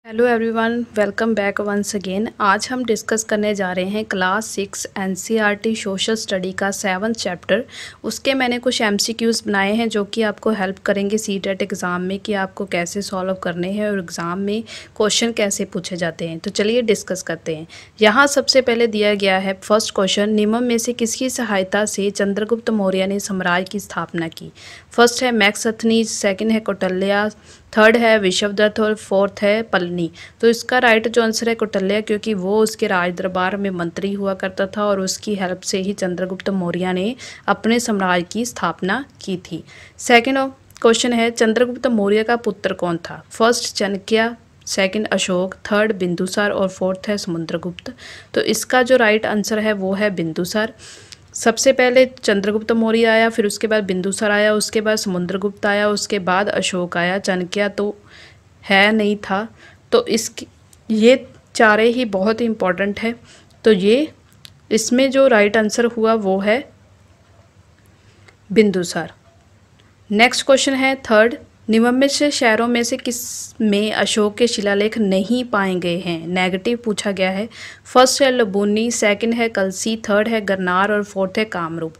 Hello everyone, welcome back once again. आज हम discuss करने जा रहे हैं क्लास 6 एनसीईआरटी सोशल स्टडी का 7th चैप्टर। उसके मैंने कुछ एमसीक्यूज़ बनाए हैं जो कि आपको हेल्प करेंगे सीटेट एग्ज़ाम में कि आपको कैसे सॉल्व करने हैं और एग्ज़ाम में क्वेश्चन कैसे पूछे जाते हैं। तो चलिए डिस्कस करते हैं। यहाँ सबसे पहले दिया गया है फर्स्ट क्वेश्चन, निम्न में से किसकी सहायता से चंद्रगुप्त मौर्य ने साम्राज्य की स्थापना की। फर्स्ट है मैक्सथनीज, सेकेंड है कौटिल्य, थर्ड है विश्वदत्त और फोर्थ है पलनी। तो इसका राइट जो आंसर है कौटिल्य, क्योंकि वो उसके राज दरबार में मंत्री हुआ करता था और उसकी हेल्प से ही चंद्रगुप्त मौर्य ने अपने साम्राज्य की स्थापना की थी। सेकंड क्वेश्चन है चंद्रगुप्त मौर्य का पुत्र कौन था। First Chanakya, second Ashoka, third Bindusara और फोर्थ है समुद्रगुप्त। तो इसका जो राइट आंसर है वो है बिंदुसार। सबसे पहले चंद्रगुप्त मौर्य आया, फिर उसके बाद बिंदुसार आया, उसके बाद समुद्रगुप्त आया, उसके बाद अशोक आया। चाणक्य तो है नहीं था। तो ये चारे ही बहुत इंपॉर्टेंट है। तो ये इसमें जो राइट आंसर हुआ वो है बिंदुसार। नेक्स्ट क्वेश्चन है थर्ड, निम्न में से शहरों में से किस में अशोक के शिलालेख नहीं पाए गए हैं। नेगेटिव पूछा गया है। फर्स्ट है लुम्बिनी, सेकंड है कलसी, थर्ड है गरनार और फोर्थ है कामरूप।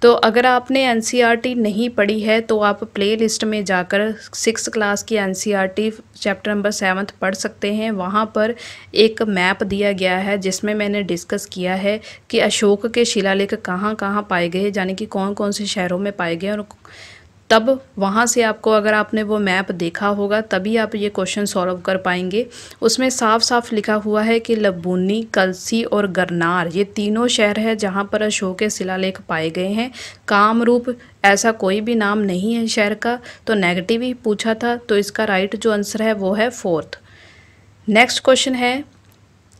तो अगर आपने एनसीईआरटी नहीं पढ़ी है तो आप प्ले लिस्ट में जाकर 6th क्लास की एनसीईआरटी चैप्टर नंबर 7 पढ़ सकते हैं। वहाँ पर एक मैप दिया गया है जिसमें मैंने डिस्कस किया है कि अशोक के शिलालेख कहाँ कहाँ पाए गए, यानी कि कौन कौन से शहरों में पाए गए। और तब वहाँ से आपको, अगर आपने वो मैप देखा होगा तभी आप ये क्वेश्चन सॉल्व कर पाएंगे। उसमें साफ साफ लिखा हुआ है कि लुम्बिनी, कलसी और गरनार ये तीनों शहर है जहाँ पर अशोक के शिलालेख पाए गए हैं। कामरूप ऐसा कोई भी नाम नहीं है शहर का, तो नेगेटिव ही पूछा था। तो इसका राइट जो आंसर है वो है फोर्थ। नेक्स्ट क्वेश्चन है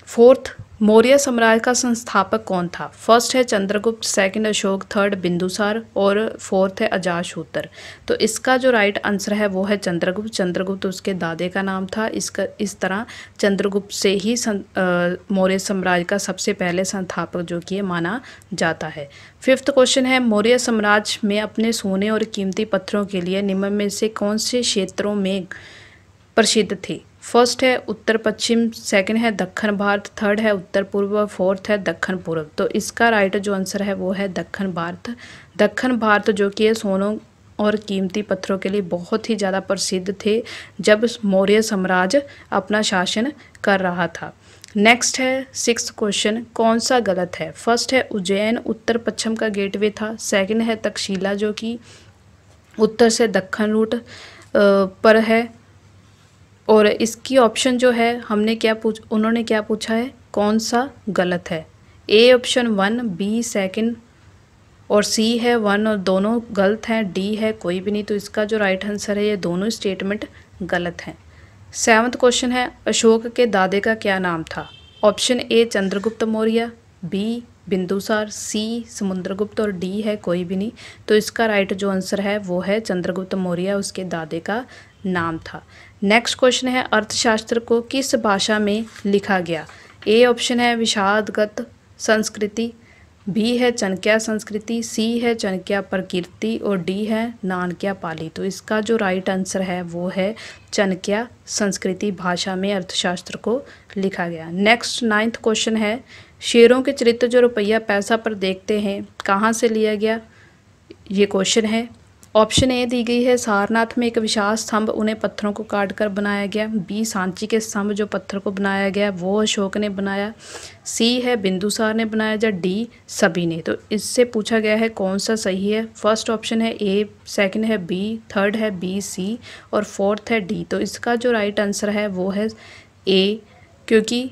फोर्थ, मौर्य साम्राज्य का संस्थापक कौन था। फर्स्ट है चंद्रगुप्त, सेकंड अशोक, थर्ड बिंदुसार और फोर्थ है अजातशत्रु। तो इसका जो राइट आंसर है वो है चंद्रगुप्त। चंद्रगुप्त उसके दादे का नाम था। इस तरह चंद्रगुप्त से ही मौर्य साम्राज्य का सबसे पहले संस्थापक जो कि माना जाता है। फिफ्थ क्वेश्चन है मौर्य साम्राज्य में अपने सोने और कीमती पत्थरों के लिए निम्न में से कौन से क्षेत्रों में प्रसिद्ध थे। फर्स्ट है उत्तर पश्चिम, सेकंड है दक्षिण भारत, थर्ड है उत्तर पूर्व, फोर्थ है दक्षिण पूर्व। तो इसका राइट जो आंसर है वो है दक्षिण भारत। दक्षिण भारत जो कि सोनों और कीमती पत्थरों के लिए बहुत ही ज़्यादा प्रसिद्ध थे जब मौर्य साम्राज्य अपना शासन कर रहा था। नेक्स्ट है 6th क्वेश्चन, कौन सा गलत है। फर्स्ट है उज्जैन उत्तर पश्चिम का गेटवे था, सेकंड है तक्षशिला जो कि उत्तर से दक्षिण रूट पर है। और इसकी ऑप्शन जो है उन्होंने क्या पूछा है, कौन सा गलत है। ए ऑप्शन 1, बी सेकंड और सी है 1 और दोनों गलत हैं, डी है कोई भी नहीं। तो इसका जो राइट आंसर है ये दोनों स्टेटमेंट गलत हैं। 7th क्वेश्चन है अशोक के दादे का क्या नाम था। Option A Chandragupta Maurya, B Bindusara, C Samudragupta और डी है कोई भी नहीं। तो इसका राइट जो आंसर है वो है चंद्रगुप्त मौर्य उसके दादे का नाम था। नेक्स्ट क्वेश्चन है अर्थशास्त्र को किस भाषा में लिखा गया। ए ऑप्शन है विषादगत संस्कृति, बी है चाणक्य संस्कृति, सी है चाणक्य प्रकृति और डी है नाणक्य पाली। तो इसका जो राइट आंसर है वो है चाणक्य संस्कृति भाषा में अर्थशास्त्र को लिखा गया। नेक्स्ट 9th क्वेश्चन है शेरों के चरित्र जो रुपया पैसा पर देखते हैं कहाँ से लिया गया। ये क्वेश्चन है। ऑप्शन ए दी गई है सारनाथ में एक विशाल स्तंभ उन्हें पत्थरों को काट कर बनाया गया, बी सांची के स्तंभ जो पत्थर को बनाया गया वो अशोक ने बनाया, सी है बिंदुसार ने बनाया, या डी सभी ने। तो इससे पूछा गया है कौन सा सही है। फर्स्ट ऑप्शन है ए, सेकंड है बी, थर्ड है बी सी और फोर्थ है डी। तो इसका जो राइट आंसर है वो है ए, क्योंकि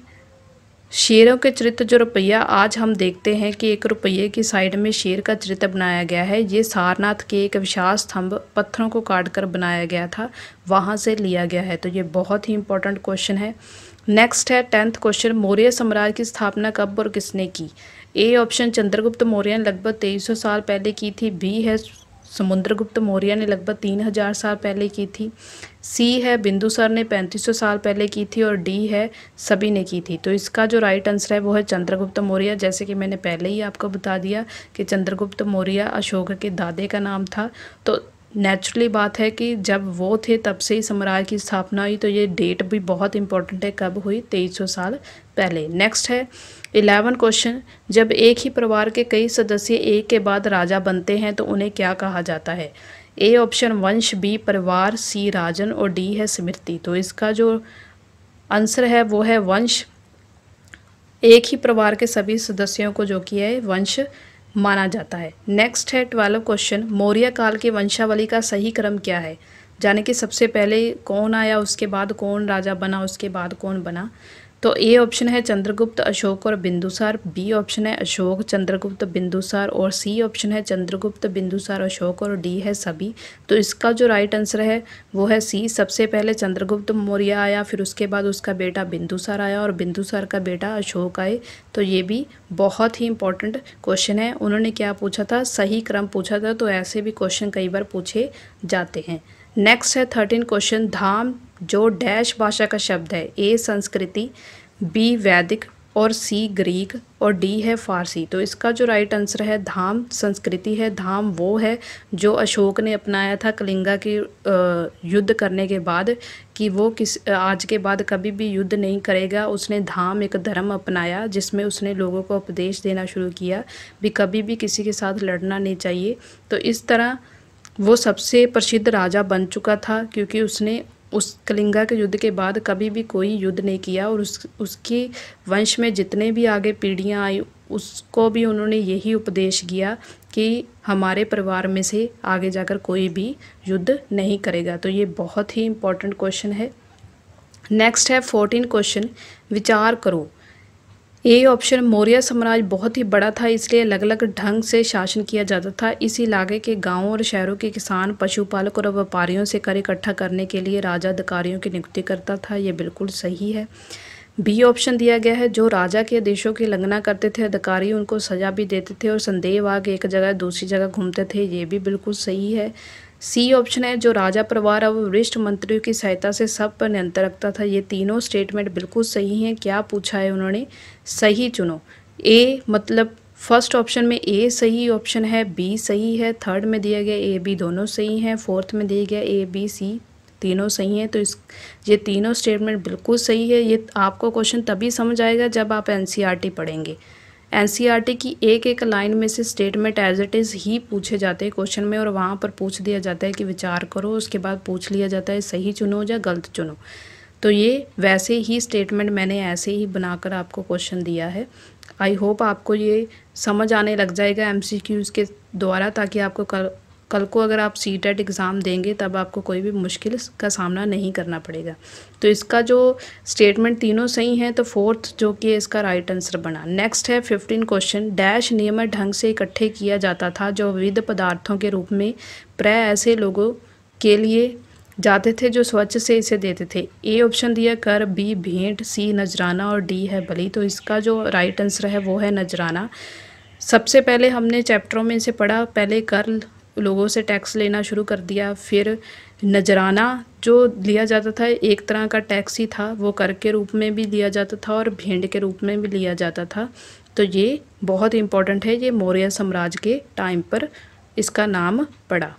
शेरों के चित्र जो रुपया आज हम देखते हैं कि एक रुपये की साइड में शेर का चित्र बनाया गया है, ये सारनाथ के एक विशाल स्तंभ पत्थरों को काट कर बनाया गया था, वहाँ से लिया गया है। तो ये बहुत ही इंपॉर्टेंट क्वेश्चन है। नेक्स्ट है 10th क्वेश्चन, मौर्य साम्राज्य की स्थापना कब और किसने की। ए ऑप्शन चंद्रगुप्त मौर्य ने लगभग 2300 साल पहले की थी, बी है समुद्रगुप्त मौर्य ने लगभग 3000 साल पहले की थी, सी है बिंदुसार ने 3500 साल पहले की थी और डी है सभी ने की थी। तो इसका जो राइट आंसर है वो है चंद्रगुप्त मौर्य। जैसे कि मैंने पहले ही आपको बता दिया कि चंद्रगुप्त मौर्य अशोक के दादे का नाम था। तो नेचुरली बात है कि जब वो थे तब से ही साम्राज्य की स्थापना हुई, तो ये डेट भी बहुत इंपॉर्टेंट है, कब हुई, 2300 साल पहले। नेक्स्ट है 11 क्वेश्चन, जब एक ही परिवार के कई सदस्य एक के बाद राजा बनते हैं तो उन्हें क्या कहा जाता है? ए ऑप्शन वंश, बी परिवार, सी राजन और डी है स्मृति। तो इसका जो आंसर है वो है वंश। एक ही परिवार के सभी सदस्यों को जो कि है वंश माना जाता है। नेक्स्ट है 12 क्वेश्चन, मौर्य काल की वंशावली का सही क्रम क्या है? यानी कि सबसे पहले कौन आया, उसके बाद कौन राजा बना, उसके बाद कौन बना। तो ए ऑप्शन है चंद्रगुप्त, अशोक और बिंदुसार, बी ऑप्शन है अशोक, चंद्रगुप्त, बिंदुसार और सी ऑप्शन है चंद्रगुप्त, बिंदुसार, अशोक और डी है सभी। तो इसका जो राइट आंसर है वो है सी। सबसे पहले चंद्रगुप्त मौर्य आया, फिर उसके बाद उसका बेटा बिंदुसार आया और बिंदुसार का बेटा अशोक आए। तो ये भी बहुत ही इंपॉर्टेंट क्वेश्चन है। उन्होंने क्या पूछा था, सही क्रम पूछा था, तो ऐसे भी क्वेश्चन कई बार पूछे जाते हैं। नेक्स्ट है 13 क्वेश्चन, धाम जो डैश भाषा का शब्द है? ए संस्कृति, बी वैदिक और सी ग्रीक और डी है फारसी। तो इसका जो राइट आंसर है धाम संस्कृति है। धाम वो है जो अशोक ने अपनाया था कलिंगा की युद्ध करने के बाद, कि वो आज के बाद कभी भी युद्ध नहीं करेगा। उसने धाम एक धर्म अपनाया जिसमें उसने लोगों को उपदेश देना शुरू किया भी कभी भी किसी के साथ लड़ना नहीं चाहिए। तो इस तरह वो सबसे प्रसिद्ध राजा बन चुका था, क्योंकि उसने उस कलिंगा के युद्ध के बाद कभी भी कोई युद्ध नहीं किया और उसके वंश में जितने भी आगे पीढ़ियां आई उसको भी उन्होंने यही उपदेश किया कि हमारे परिवार में से आगे जाकर कोई भी युद्ध नहीं करेगा। तो ये बहुत ही इम्पोर्टेंट क्वेश्चन है। नेक्स्ट है 14 क्वेश्चन, विचार करो। ए ऑप्शन, मौर्य साम्राज्य बहुत ही बड़ा था इसलिए अलग अलग ढंग से शासन किया जाता था। इस इलाके के गांवों और शहरों के किसान, पशुपालक और व्यापारियों से कर इकट्ठा करने के लिए राजा अधिकारियों की नियुक्ति करता था। ये बिल्कुल सही है। बी ऑप्शन दिया गया है, जो राजा के आदेशों की उल्लंघना करते थे अधिकारी उनको सजा भी देते थे और संदेहवाग एक जगह दूसरी जगह घूमते थे। ये भी बिल्कुल सही है। सी ऑप्शन है, जो राजा परिवार और वरिष्ठ मंत्रियों की सहायता से सब पर नियंत्रण रखता था। ये तीनों स्टेटमेंट बिल्कुल सही हैं। क्या पूछा है उन्होंने, सही चुनो। ए मतलब फर्स्ट ऑप्शन में ए सही ऑप्शन है, बी सही है, थर्ड में दिया गया ए बी दोनों सही हैं, फोर्थ में दिया गया ए बी सी तीनों सही हैं। तो ये तीनों स्टेटमेंट बिल्कुल सही है। ये आपको क्वेश्चन तभी समझ आएगा जब आप एनसीईआरटी पढ़ेंगे। एनसीईआरटी की एक एक लाइन में से स्टेटमेंट एज इट इज़ ही पूछे जाते हैं क्वेश्चन में, और वहाँ पर पूछ दिया जाता है कि विचार करो, उसके बाद पूछ लिया जाता है सही चुनो या गलत चुनो। तो ये वैसे ही स्टेटमेंट मैंने ऐसे ही बनाकर आपको क्वेश्चन दिया है। आई होप आपको ये समझ आने लग जाएगा एमसीक्यूज़ के द्वारा, ताकि आपको कल को अगर आप सीटेट एग्ज़ाम देंगे तब आपको कोई भी मुश्किल का सामना नहीं करना पड़ेगा। तो इसका जो स्टेटमेंट तीनों सही हैं, तो फोर्थ जो कि इसका राइट आंसर बना। नेक्स्ट है 15 क्वेश्चन, डैश नियमित ढंग से इकट्ठे किया जाता था जो विविध पदार्थों के रूप में प्राय ऐसे लोगों के लिए जाते थे जो स्वच्छ से इसे देते थे। ए ऑप्शन दिया कर, बी भेंट, सी नजराना और डी है बलि। तो इसका जो राइट आंसर है वो है नजराना। सबसे पहले हमने चैप्टरों में इसे पढ़ा, पहले कर लोगों से टैक्स लेना शुरू कर दिया, फिर नजराना जो लिया जाता था एक तरह का टैक्स ही था, वो कर के रूप में भी लिया जाता था और भेंट के रूप में भी लिया जाता था। तो ये बहुत इंपॉर्टेंट है, ये मौर्य साम्राज्य के टाइम पर इसका नाम पड़ा।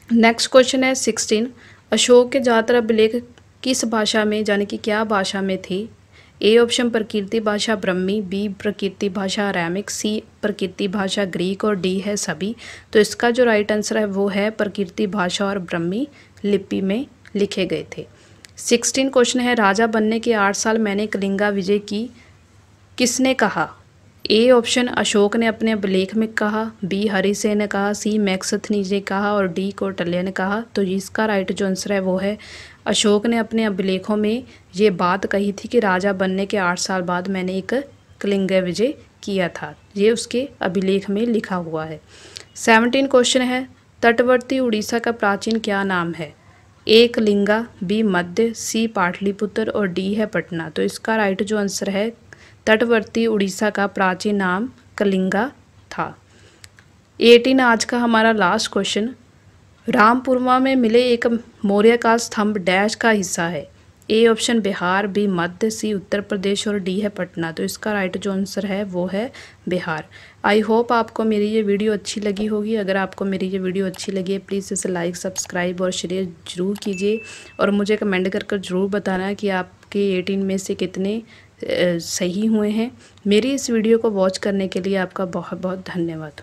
नेक्स्ट क्वेश्चन है 16, अशोक के ज़्यादातर अभिलेख किस भाषा में यानी कि क्या भाषा में थे? ए ऑप्शन प्रकृति भाषा ब्रह्मी, बी प्रकृति भाषा अरामिक, सी प्रकृति भाषा ग्रीक और डी है सभी। तो इसका जो राइट आंसर है वो है प्रकृति भाषा और ब्रह्मी लिपि में लिखे गए थे। 16 क्वेश्चन है, राजा बनने के 8 साल मैंने कलिंगा विजय की, किसने कहा? ए ऑप्शन अशोक ने अपने अभिलेख में कहा, बी हरिसेन ने कहा, सी मैक्सथनीज ने कहा और डी कौटिल्य ने कहा। तो इसका राइट जो आंसर है वो है अशोक ने अपने अभिलेखों में ये बात कही थी कि राजा बनने के 8 साल बाद मैंने एक कलिंगा विजय किया था। ये उसके अभिलेख में लिखा हुआ है। 17 क्वेश्चन है, तटवर्ती उड़ीसा का प्राचीन क्या नाम है? ए कलिंगा, बी मध्य, सी पाटलिपुत्र और डी है पटना। तो इसका राइट जो आंसर है तटवर्ती उड़ीसा का प्राचीन नाम कलिंगा था। 18 आज का हमारा लास्ट क्वेश्चन, रामपुरवा में मिले एक मौर्य का स्तंभ डैश का हिस्सा है? ए ऑप्शन बिहार, बी मध्य, सी उत्तर प्रदेश और डी है पटना। तो इसका राइट जो आंसर है वो है बिहार। आई होप आपको मेरी ये वीडियो अच्छी लगी होगी। अगर आपको मेरी ये वीडियो अच्छी लगी है प्लीज़ इसे लाइक, सब्सक्राइब और शेयर ज़रूर कीजिए और मुझे कमेंट कर ज़रूर बताना कि आपके 18 में से कितने सही हुए हैं। मेरी इस वीडियो को वॉच करने के लिए आपका बहुत बहुत धन्यवाद।